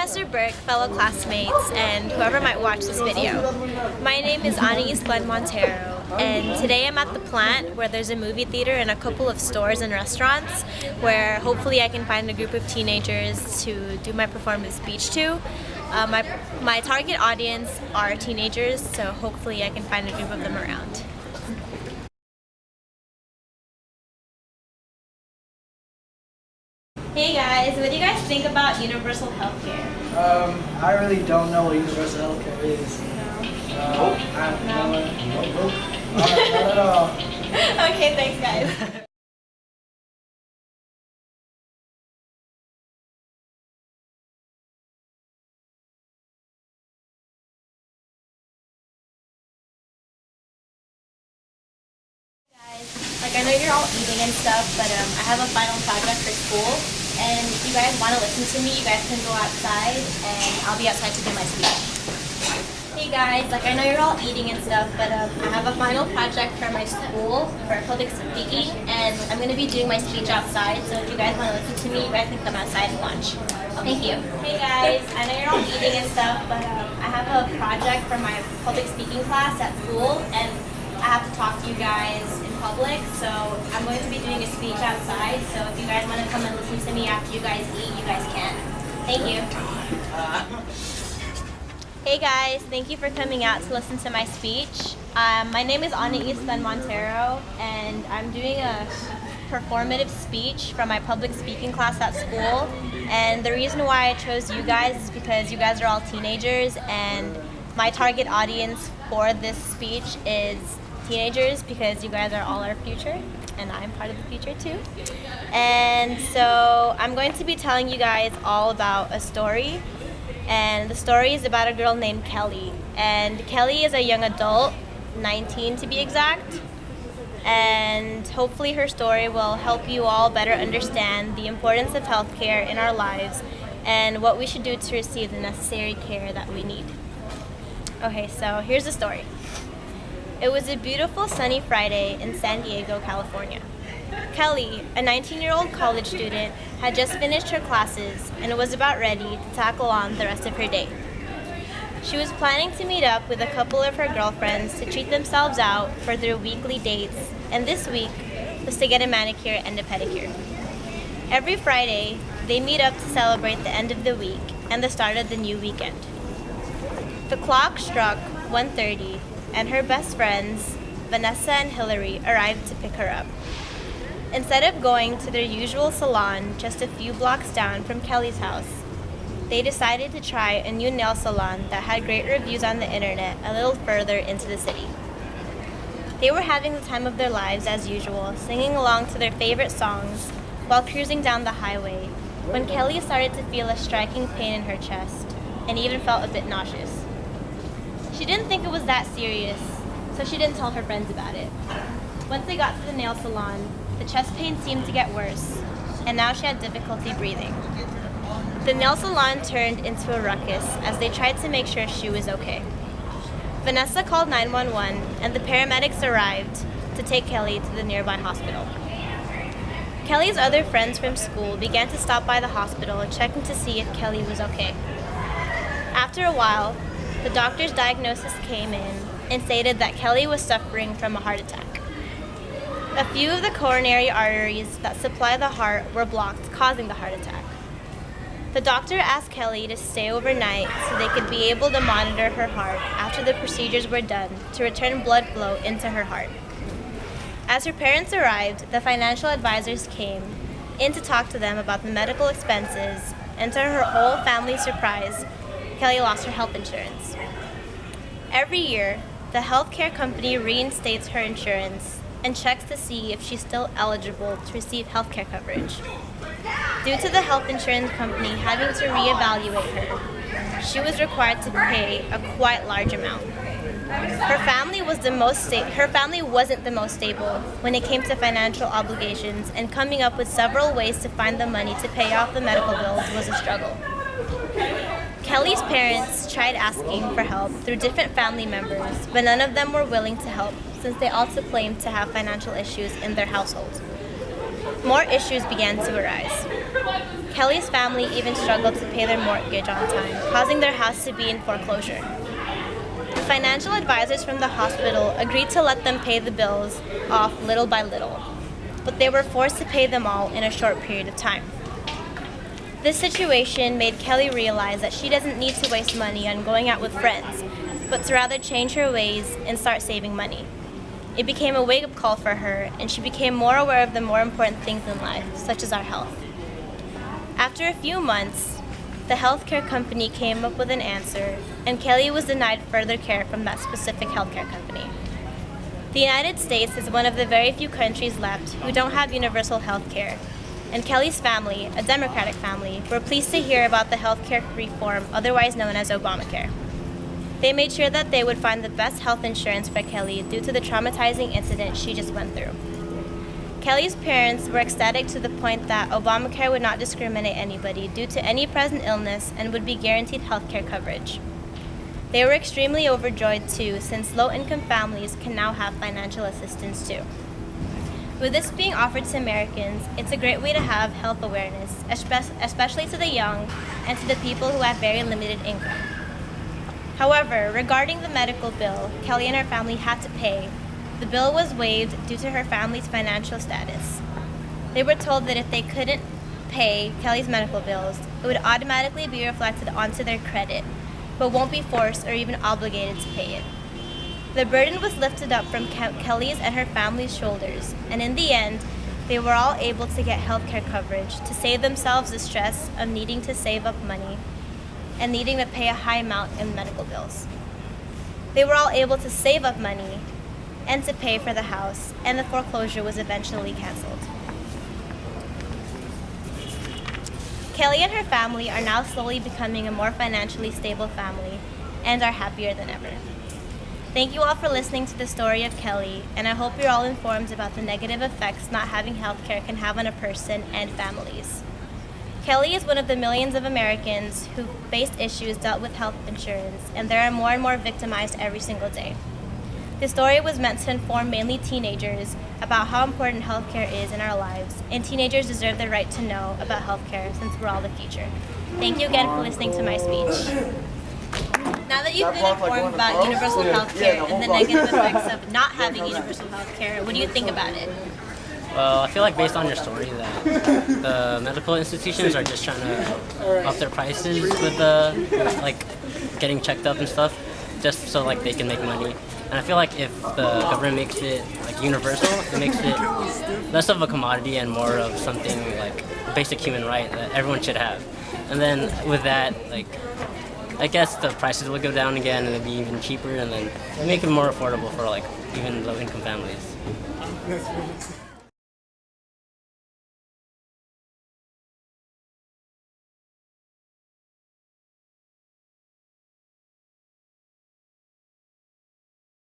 Professor Burke, fellow classmates, and whoever might watch this video. My name is Anais Glenn Montero, and today I'm at the plant where there's a movie theater and a couple of stores and restaurants where hopefully I can find a group of teenagers to do my performance speech to. My target audience are teenagers, so hopefully I can find a group of them around. Hey guys, what do you guys think about universal healthcare? I really don't know what universal healthcare is. No. Not at all. Okay, thanks guys. Like, I know you're all eating and stuff, but I have a final project for school, and if you guys want to listen to me, you guys can go outside, and I'll be outside to do my speech. Hey guys, like, I know you're all eating and stuff, but I have a final project for my school for public speaking, and I'm going to be doing my speech outside, so if you guys want to listen to me, you guys can come outside and watch. Thank you. Hey guys, I know you're all eating and stuff, but I have a project for my public speaking class at school, and I have to talk to you guys in public, so I'm going to be doing a speech outside, so if you guys want to come and listen to me after you guys eat, you guys can. Thank you. Hey guys, thank you for coming out to listen to my speech. My name is Anais Glenn Montero, and I'm doing a performative speech from my public speaking class at school, and the reason why I chose you guys is because you guys are all teenagers, and my target audience for this speech is teenagers because you guys are all our future and I'm part of the future too. And so I'm going to be telling you guys all about a story, and the story is about a girl named Kelly. And Kelly is a young adult, 19 to be exact, and hopefully her story will help you all better understand the importance of healthcare in our lives and what we should do to receive the necessary care that we need. Okay, so here's the story. It was a beautiful sunny Friday in San Diego, California. Kelly, a 19-year-old college student, had just finished her classes and was about ready to tackle on the rest of her day. She was planning to meet up with a couple of her girlfriends to treat themselves out for their weekly dates, and this week was to get a manicure and a pedicure. Every Friday, they meet up to celebrate the end of the week and the start of the new weekend. The clock struck 1:30, and her best friends, Vanessa and Hillary, arrived to pick her up. Instead of going to their usual salon just a few blocks down from Kelly's house, they decided to try a new nail salon that had great reviews on the internet a little further into the city. They were having the time of their lives as usual, singing along to their favorite songs while cruising down the highway, when Kelly started to feel a striking pain in her chest and even felt a bit nauseous. She didn't think it was that serious, so she didn't tell her friends about it. Once they got to the nail salon, the chest pain seemed to get worse, and now she had difficulty breathing. The nail salon turned into a ruckus as they tried to make sure she was okay. Vanessa called 911, and the paramedics arrived to take Kelly to the nearby hospital. Kelly's other friends from school began to stop by the hospital, checking to see if Kelly was okay. After a while, the doctor's diagnosis came in and stated that Kelly was suffering from a heart attack. A few of the coronary arteries that supply the heart were blocked, causing the heart attack. The doctor asked Kelly to stay overnight so they could be able to monitor her heart after the procedures were done to return blood flow into her heart. As her parents arrived, the financial advisors came in to talk to them about the medical expenses, and to her whole family's surprise, Kelly lost her health insurance. Every year, the healthcare company reinstates her insurance and checks to see if she's still eligible to receive healthcare coverage. Due to the health insurance company having to reevaluate her, she was required to pay a quite large amount. Her family wasn't the most stable when it came to financial obligations, and coming up with several ways to find the money to pay off the medical bills was a struggle. Kelly's parents tried asking for help through different family members, but none of them were willing to help since they also claimed to have financial issues in their household. more issues began to arise. Kelly's family even struggled to pay their mortgage on time, causing their house to be in foreclosure. The financial advisors from the hospital agreed to let them pay the bills off little by little, but they were forced to pay them all in a short period of time. This situation made Kelly realize that she doesn't need to waste money on going out with friends, but to rather change her ways and start saving money. It became a wake-up call for her, and she became more aware of the more important things in life, such as our health. After a few months, the healthcare company came up with an answer, and Kelly was denied further care from that specific healthcare company. The United States is one of the very few countries left who don't have universal health care, and Kelly's family, a Democratic family, were pleased to hear about the healthcare reform, otherwise known as Obamacare. They made sure that they would find the best health insurance for Kelly due to the traumatizing incident she just went through. Kelly's parents were ecstatic to the point that Obamacare would not discriminate anybody due to any present illness and would be guaranteed healthcare coverage. They were extremely overjoyed too, since low-income families can now have financial assistance too. With this being offered to Americans, it's a great way to have health awareness, especially to the young and to the people who have very limited income. However, regarding the medical bill Kelly and her family had to pay, the bill was waived due to her family's financial status. They were told that if they couldn't pay Kelly's medical bills, it would automatically be reflected onto their credit, but won't be forced or even obligated to pay it. The burden was lifted up from Kelly's and her family's shoulders, and in the end, they were all able to get healthcare coverage to save themselves the stress of needing to save up money and needing to pay a high amount in medical bills. They were all able to save up money and to pay for the house, and the foreclosure was eventually canceled. Kelly and her family are now slowly becoming a more financially stable family and are happier than ever. Thank you all for listening to the story of Kelly, and I hope you're all informed about the negative effects not having healthcare can have on a person and families. Kelly is one of the millions of Americans who faced issues dealt with health insurance, and there are more and more victimized every single day. The story was meant to inform mainly teenagers about how important healthcare is in our lives, and teenagers deserve the right to know about healthcare since we're all the future. Thank you again for listening to my speech. Now that you've been informed about universal healthcare and the negative effects of not having universal healthcare, what do you think about it? Well, I feel like based on your story that the medical institutions are just trying to up their prices with like getting checked up and stuff, just so like they can make money. And I feel like if the government makes it like universal, it makes it less of a commodity and more of something like a basic human right that everyone should have. And then with that, like I guess the prices will go down again and it'll be even cheaper, and then make it more affordable for like even low-income families.